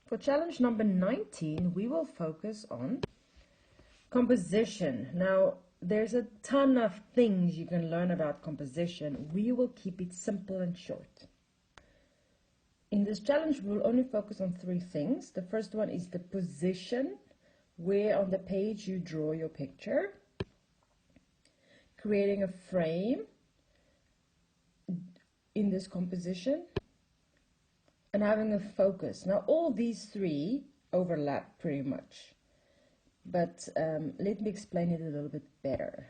For challenge number 19, we will focus on composition. Now, there's a ton of things you can learn about composition. We will keep it simple and short. In this challenge, we'll only focus on 3 things. The first one is the position, where on the page you draw your picture, creating a frame in this composition, and having a focus. Now, all these 3 overlap pretty much, but let me explain it a little bit better.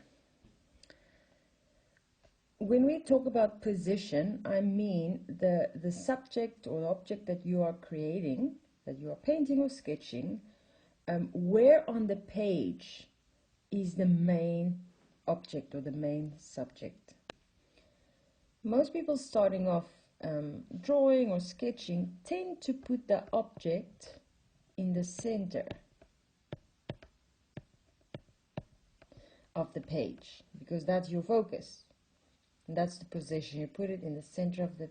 When we talk about position, I mean the subject or the object that you are creating, that you are painting or sketching, where on the page is the main object or the main subject. Most people starting off drawing or sketching tend to put the object in the center of the page because that's your focus. And that's the position. You put it in the center of the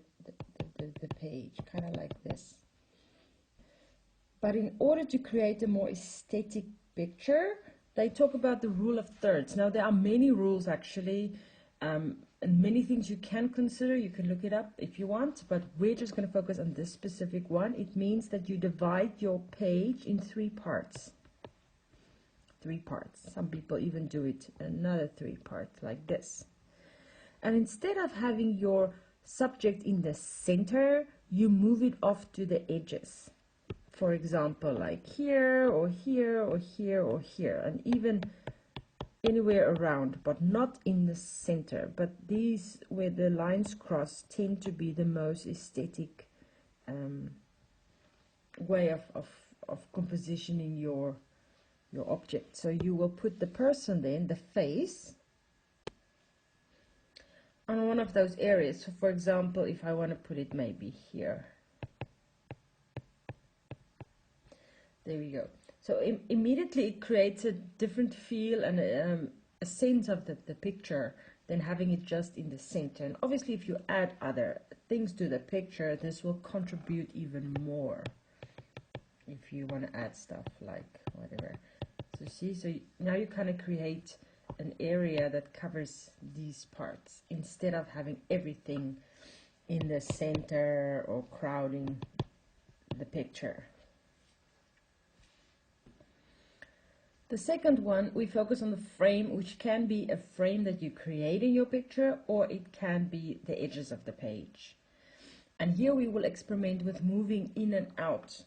page, kind of like this. But in order to create a more aesthetic picture, they talk about the rule of thirds. Now, there are many rules actually, and many things you can consider. You can look it up if you want, but we're just going to focus on this specific one. It means that you divide your page in 3 parts. 3 parts. Some people even do it another 3 parts like this. And instead of having your subject in the center, you move it off to the edges. For example, like here, or here, or here, or here, and even anywhere around, but not in the center. But these, where the lines cross, tend to be the most aesthetic way of compositioning your object. So you will put the person then, the face, on one of those areas. So for example, if I want to put it maybe here. There we go. So immediately it creates a different feel and a sense of the picture than having it just in the center. And obviously if you add other things to the picture, this will contribute even more. If you want to add stuff like whatever. So see, so now you kind of create an area that covers these parts instead of having everything in the center or crowding the picture. The second one, we focus on the frame, which can be a frame that you create in your picture, or it can be the edges of the page. And here we will experiment with moving in and out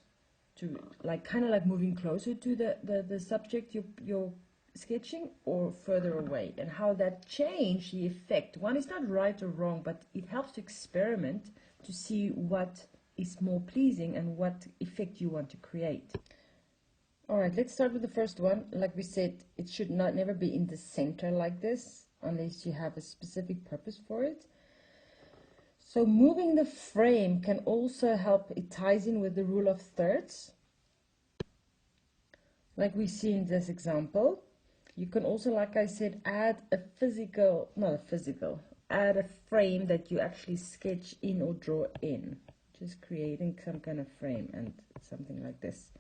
to kind of like moving closer to the subject you're sketching or further away, and how that change the effect. One is not right or wrong, but it helps to experiment to see what is more pleasing and what effect you want to create. Alright, let's start with the first one. Like we said, it should never be in the center like this unless you have a specific purpose for it. So moving the frame can also help. It ties in with the rule of thirds, like we see in this example. You can also, like I said, add a add a frame that you actually sketch in or draw in. Just creating some kind of frame and something like this.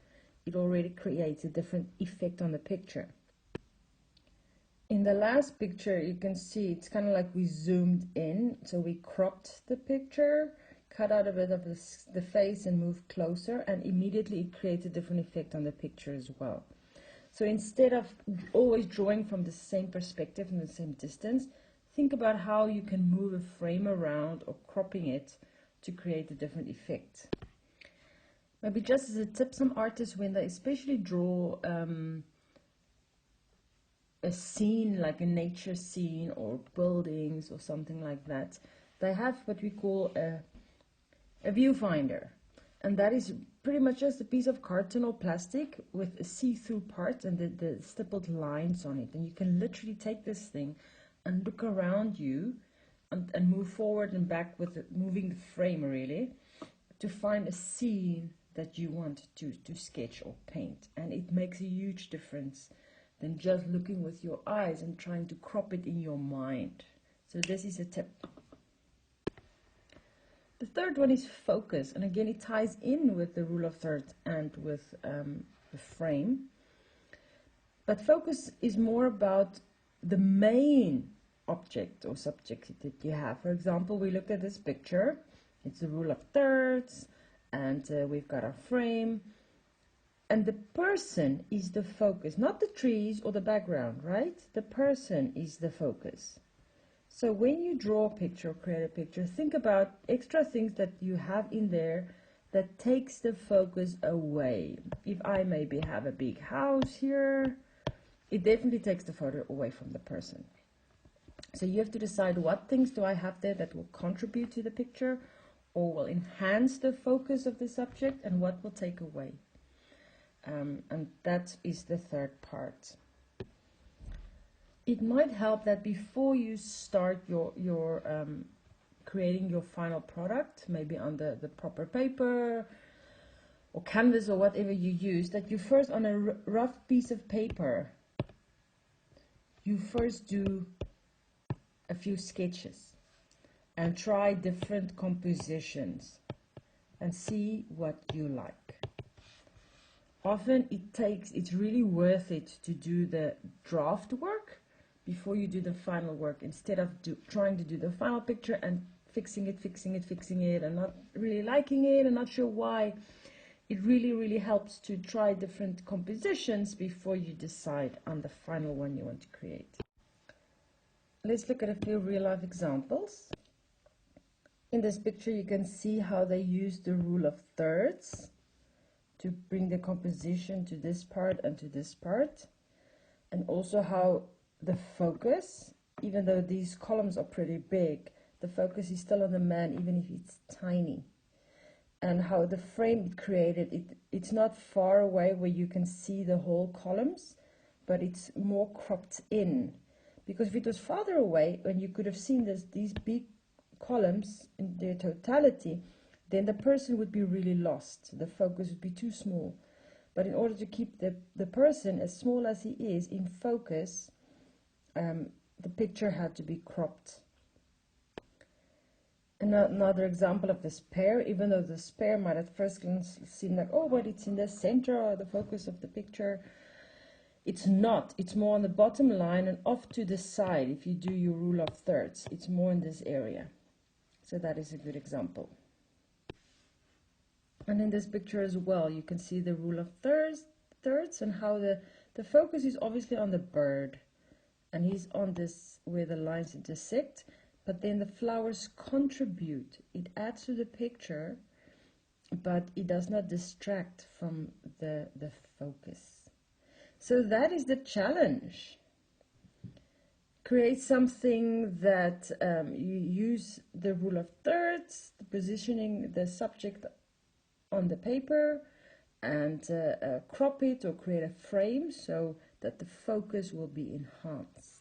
It already creates a different effect on the picture. In the last picture, you can see it's kind of like we zoomed in. So we cropped the picture, cut out a bit of the face and moved closer, and immediately it creates a different effect on the picture as well. So instead of always drawing from the same perspective and the same distance, think about how you can move a frame around or cropping it to create a different effect. Maybe just as a tip, some artists, when they especially draw a scene, like a nature scene or buildings or something like that, they have what we call a viewfinder. And that is pretty much just a piece of carton or plastic with a see-through part and the stippled lines on it. And you can literally take this thing and look around you and move forward and back with moving the frame really to find a scene that you want to sketch or paint. And it makes a huge difference than just looking with your eyes and trying to crop it in your mind. So this is a tip. The third one is focus, and again it ties in with the rule of thirds and with the frame. But focus is more about the main object or subject that you have. For example, we look at this picture. It's the rule of thirds, and we've got our frame. And the person is the focus, not the trees or the background, right? The person is the focus. So when you draw a picture or create a picture, think about extra things that you have in there that takes the focus away. If I maybe have a big house here, it definitely takes the photo away from the person. So you have to decide what things do I have there that will contribute to the picture or will enhance the focus of the subject, and what will take away. And that is the third part. It might help that before you start your creating your final product, maybe on the proper paper or canvas or whatever you use, that you first on a rough piece of paper, you first do a few sketches and try different compositions and see what you like. Often it's really worth it to do the draft work before you do the final work, instead of trying to do the final picture and fixing it and not really liking it and not sure why. It really helps to try different compositions before you decide on the final one you want to create. Let's look at a few real-life examples. In this picture you can see how they use the rule of thirds to bring the composition to this part and to this part, and also how the focus, even though these columns are pretty big, the focus is still on the man even if it's tiny, and how the frame it created, it's not far away where you can see the whole columns, but it's more cropped in, because if it was farther away and you could have seen these big columns in their totality, then the person would be really lost. The focus would be too small. But in order to keep the person, as small as he is, in focus, the picture had to be cropped. Another example of this pear, even though this pear might at first glance seem like, oh, but it's in the center or the focus of the picture. It's not. It's more on the bottom line and off to the side. If you do your rule of thirds, it's more in this area. So that is a good example. And in this picture as well, you can see the rule of thirds and how the focus is obviously on the bird. And he's on this where the lines intersect, but then the flowers contribute. It adds to the picture, but it does not distract from the focus. So that is the challenge. Create something that you use the rule of thirds, the positioning the subject on the paper, and crop it or create a frame so that the focus will be enhanced.